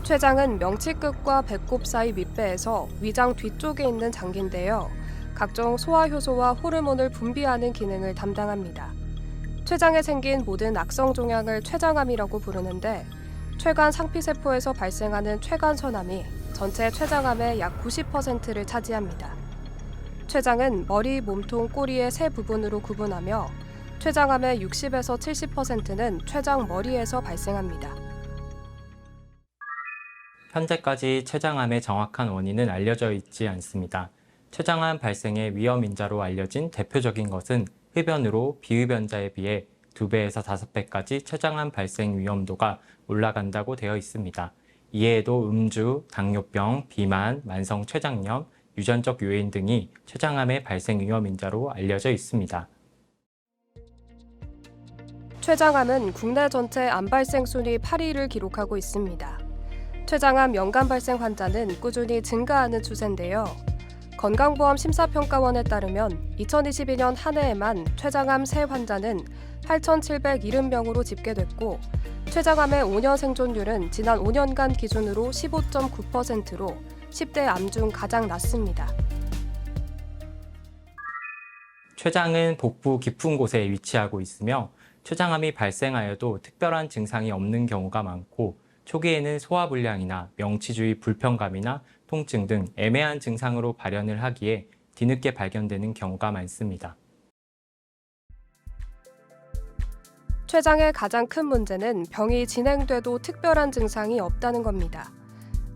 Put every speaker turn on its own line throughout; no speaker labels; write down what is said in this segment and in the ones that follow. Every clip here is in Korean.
췌장은 명치끝과 배꼽 사이 밑배에서 위장 뒤쪽에 있는 장기인데요. 각종 소화효소와 호르몬을 분비하는 기능을 담당합니다. 췌장에 생긴 모든 악성 종양을 췌장암이라고 부르는데, 췌관 상피세포에서 발생하는 췌관선암이 전체 췌장암의 약 90%를 차지합니다. 췌장은 머리, 몸통, 꼬리의 세 부분으로 구분하며 췌장암의 60에서 70%는 췌장 머리에서 발생합니다.
현재까지 췌장암의 정확한 원인은 알려져 있지 않습니다. 췌장암 발생의 위험 인자로 알려진 대표적인 것은 흡연으로 비흡연자에 비해 2배에서 5배까지 췌장암 발생 위험도가 올라간다고 되어 있습니다. 이외에도 음주, 당뇨병, 비만, 만성 췌장염, 유전적 요인 등이 췌장암의 발생 위험 인자로 알려져 있습니다.
췌장암은 국내 전체 암 발생 순위 8위를 기록하고 있습니다. 췌장암 연간 발생 환자는 꾸준히 증가하는 추세인데요. 건강보험심사평가원에 따르면 2022년 한 해에만 췌장암 새 환자는 8,770명으로 집계됐고, 췌장암의 5년 생존율은 지난 5년간 기준으로 15.9%로 10대 암 중 가장 낮습니다.
췌장은 복부 깊은 곳에 위치하고 있으며 췌장암이 발생하여도 특별한 증상이 없는 경우가 많고, 초기에는 소화불량이나 명치주의 불편감이나 통증 등 애매한 증상으로 발현을 하기에 뒤늦게 발견되는 경우가 많습니다.
췌장의 가장 큰 문제는 병이 진행돼도 특별한 증상이 없다는 겁니다.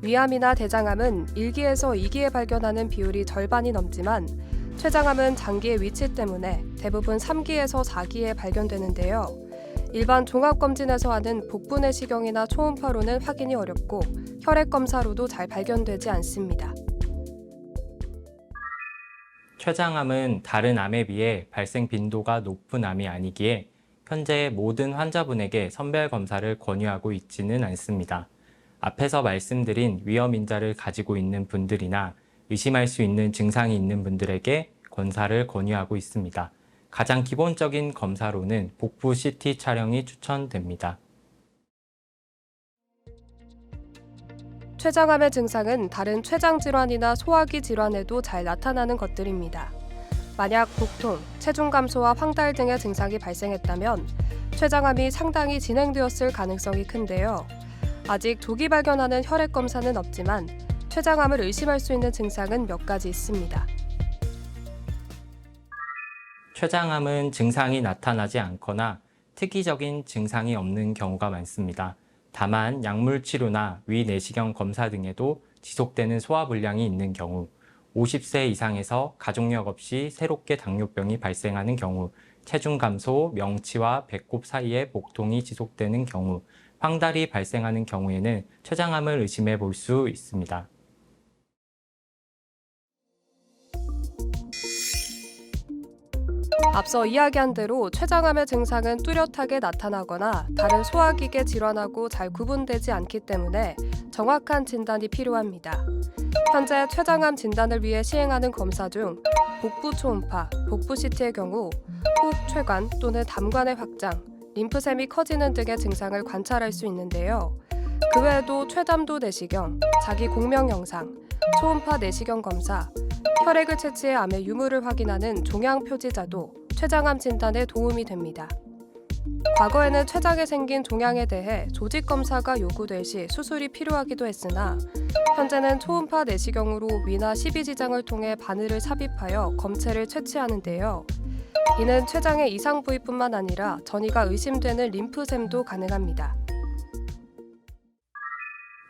위암이나 대장암은 1기에서 2기에 발견하는 비율이 절반이 넘지만, 췌장암은 장기의 위치 때문에 대부분 3기에서 4기에 발견되는데요. 일반 종합검진에서 하는 복부 내시경이나 초음파로는 확인이 어렵고, 혈액검사로도 잘 발견되지 않습니다.
췌장암은 다른 암에 비해 발생 빈도가 높은 암이 아니기에 현재 모든 환자분에게 선별 검사를 권유하고 있지는 않습니다. 앞에서 말씀드린 위험 인자를 가지고 있는 분들이나 의심할 수 있는 증상이 있는 분들에게 검사를 권유하고 있습니다. 가장 기본적인 검사로는 복부 CT 촬영이 추천됩니다.
췌장암의 증상은 다른 췌장 질환이나 소화기 질환에도 잘 나타나는 것들입니다. 만약 복통, 체중 감소와 황달 등의 증상이 발생했다면 췌장암이 상당히 진행되었을 가능성이 큰데요. 아직 조기 발견하는 혈액 검사는 없지만 췌장암을 의심할 수 있는 증상은 몇 가지 있습니다.
췌장암은 증상이 나타나지 않거나 특이적인 증상이 없는 경우가 많습니다. 다만 약물 치료나 위내시경 검사 등에도 지속되는 소화불량이 있는 경우, 50세 이상에서 가족력 없이 새롭게 당뇨병이 발생하는 경우, 체중 감소, 명치와 배꼽 사이에 복통이 지속되는 경우, 황달이 발생하는 경우에는 췌장암을 의심해 볼 수 있습니다.
앞서 이야기한 대로 췌장암의 증상은 뚜렷하게 나타나거나 다른 소화기계 질환하고 잘 구분되지 않기 때문에 정확한 진단이 필요합니다. 현재 췌장암 진단을 위해 시행하는 검사 중 복부 초음파, 복부 CT의 경우 호흡 췌관 또는 담관의 확장, 림프샘이 커지는 등의 증상을 관찰할 수 있는데요. 그 외에도 췌담도 내시경, 자기 공명 영상, 초음파 내시경 검사, 혈액을 채취해 암의 유무를 확인하는 종양 표지자도 췌장암 진단에 도움이 됩니다. 과거에는 췌장에 생긴 종양에 대해 조직 검사가 요구될 시 수술이 필요하기도 했으나, 현재는 초음파 내시경으로 위나 십이지장을 통해 바늘을 삽입하여 검체를 채취하는데요. 이는 췌장의 이상 부위뿐만 아니라 전이가 의심되는 림프샘도 가능합니다.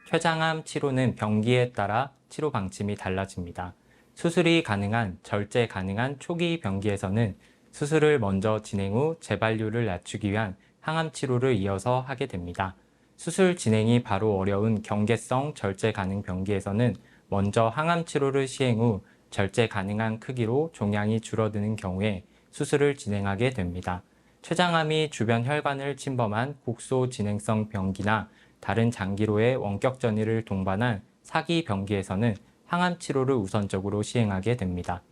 췌장암 치료는 병기에 따라 치료 방침이 달라집니다. 수술이 가능한, 절제 가능한 초기 병기에서는 수술을 먼저 진행 후 재발률을 낮추기 위한 항암 치료를 이어서 하게 됩니다. 수술 진행이 바로 어려운 경계성 절제 가능 병기에서는 먼저 항암 치료를 시행 후 절제 가능한 크기로 종양이 줄어드는 경우에 수술을 진행하게 됩니다. 췌장암이 주변 혈관을 침범한 국소 진행성 병기나 다른 장기로의 원격 전이를 동반한 사기 병기에서는 항암 치료를 우선적으로 시행하게 됩니다.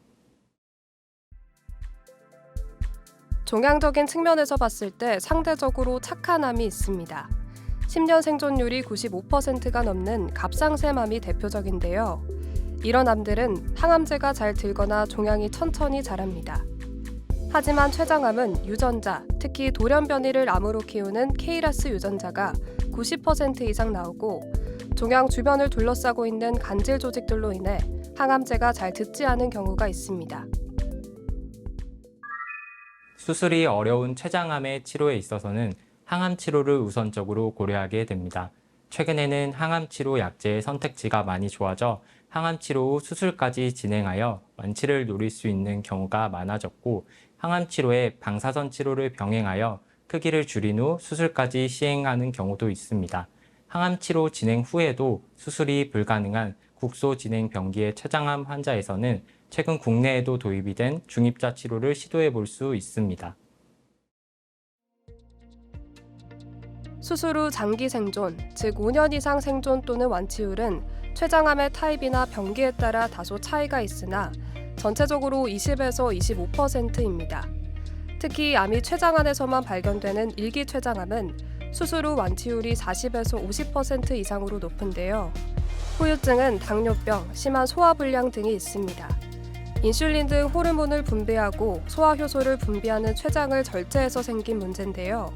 종양적인 측면에서 봤을 때 상대적으로 착한 암이 있습니다. 10년 생존율이 95%가 넘는 갑상샘암이 대표적인데요. 이런 암들은 항암제가 잘 들거나 종양이 천천히 자랍니다. 하지만 췌장암은 유전자, 특히 돌연변이를 암으로 키우는 KRAS 유전자가 90% 이상 나오고 종양 주변을 둘러싸고 있는 간질 조직들로 인해 항암제가 잘 듣지 않은 경우가 있습니다.
수술이 어려운 췌장암의 치료에 있어서는 항암 치료를 우선적으로 고려하게 됩니다. 최근에는 항암 치료 약제의 선택지가 많이 좋아져 항암 치료 후 수술까지 진행하여 완치를 노릴 수 있는 경우가 많아졌고, 항암 치료에 방사선 치료를 병행하여 크기를 줄인 후 수술까지 시행하는 경우도 있습니다. 항암 치료 진행 후에도 수술이 불가능한 국소 진행 병기의 췌장암 환자에서는 최근 국내에도 도입이 된 중입자 치료를 시도해 볼 수 있습니다.
수술 후 장기 생존, 즉 5년 이상 생존 또는 완치율은 췌장암의 타입이나 병기에 따라 다소 차이가 있으나 전체적으로 20에서 25%입니다. 특히 암이 췌장 안에서만 발견되는 일기 췌장암은 수술 후 완치율이 40에서 50% 이상으로 높은데요. 후유증은 당뇨병, 심한 소화불량 등이 있습니다. 인슐린 등 호르몬을 분비하고 소화효소를 분비하는 췌장을 절제해서 생긴 문제인데요.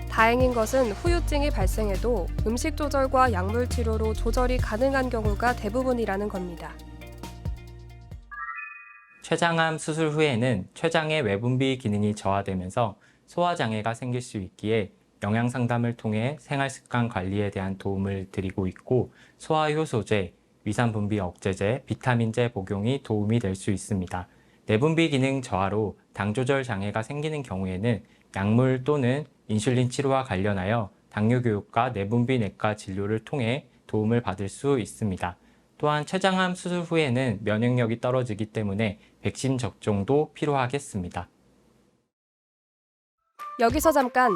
다행인 것은 후유증이 발생해도 음식 조절과 약물 치료로 조절이 가능한 경우가 대부분이라는 겁니다.
췌장암 수술 후에는 췌장의 외분비 기능이 저하되면서 소화장애가 생길 수 있기에 영양 상담을 통해 생활습관 관리에 대한 도움을 드리고 있고, 소화효소제, 위산분비 억제제, 비타민제 복용이 도움이 될 수 있습니다. 내분비 기능 저하로 당 조절 장애가 생기는 경우에는 약물 또는 인슐린 치료와 관련하여 당뇨 교육과 내분비 내과 진료를 통해 도움을 받을 수 있습니다. 또한 췌장암 수술 후에는 면역력이 떨어지기 때문에 백신 접종도 필요하겠습니다.
여기서 잠깐!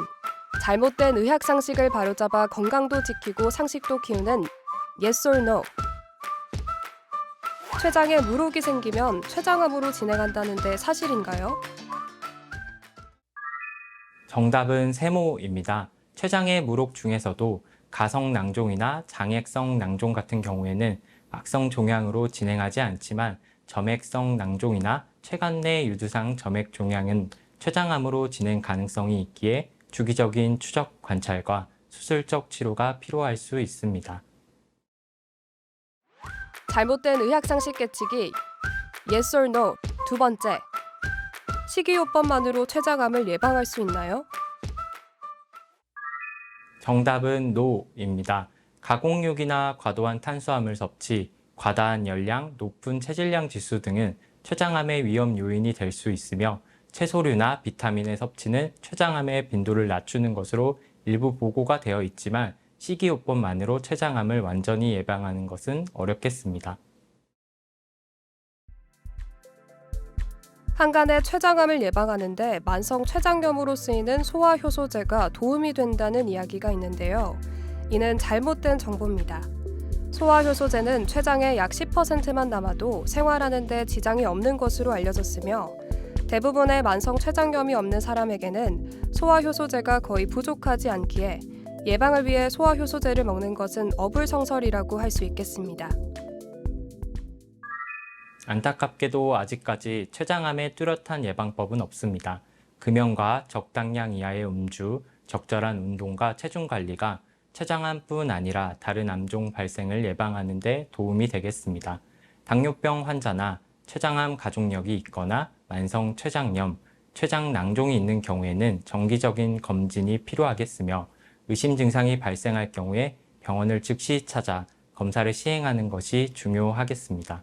잘못된 의학 상식을 바로잡아 건강도 지키고 상식도 키우는 Yes or No. 췌장에 물혹이 생기면 췌장암으로 진행한다는데 사실인가요?
정답은 세모입니다. 췌장의 물혹 중에서도 가성 낭종이나 장액성 낭종 같은 경우에는 악성 종양으로 진행하지 않지만, 점액성 낭종이나 췌관 내 유두상 점액 종양은 췌장암으로 진행 가능성이 있기에 주기적인 추적 관찰과 수술적 치료가 필요할 수 있습니다.
잘못된 의학 상식 깨치기 Yes or No. 두 번째. 식이요법만으로 췌장암을 예방할 수 있나요?
정답은 NO입니다. 가공육이나 과도한 탄수화물 섭취, 과다한 열량, 높은 체질량 지수 등은 췌장암의 위험 요인이 될 수 있으며, 채소류나 비타민의 섭취는 췌장암의 빈도를 낮추는 것으로 일부 보고가 되어 있지만, 식이요법만으로 췌장암을 완전히 예방하는 것은 어렵겠습니다.
한간에 췌장암을 예방하는데 만성 췌장염으로 쓰이는 소화효소제가 도움이 된다는 이야기가 있는데요. 이는 잘못된 정보입니다. 소화효소제는 췌장의 약 10%만 남아도 생활하는 데 지장이 없는 것으로 알려졌으며, 대부분의 만성 췌장염이 없는 사람에게는 소화효소제가 거의 부족하지 않기에 예방을 위해 소화효소제를 먹는 것은 어불성설이라고 할 수 있겠습니다.
안타깝게도 아직까지 췌장암의 뚜렷한 예방법은 없습니다. 금연과 적당량 이하의 음주, 적절한 운동과 체중 관리가 췌장암뿐 아니라 다른 암종 발생을 예방하는 데 도움이 되겠습니다. 당뇨병 환자나 췌장암 가족력이 있거나 만성 췌장염, 췌장 낭종이 있는 경우에는 정기적인 검진이 필요하겠으며, 의심 증상이 발생할 경우에 병원을 즉시 찾아 검사를 시행하는 것이 중요하겠습니다.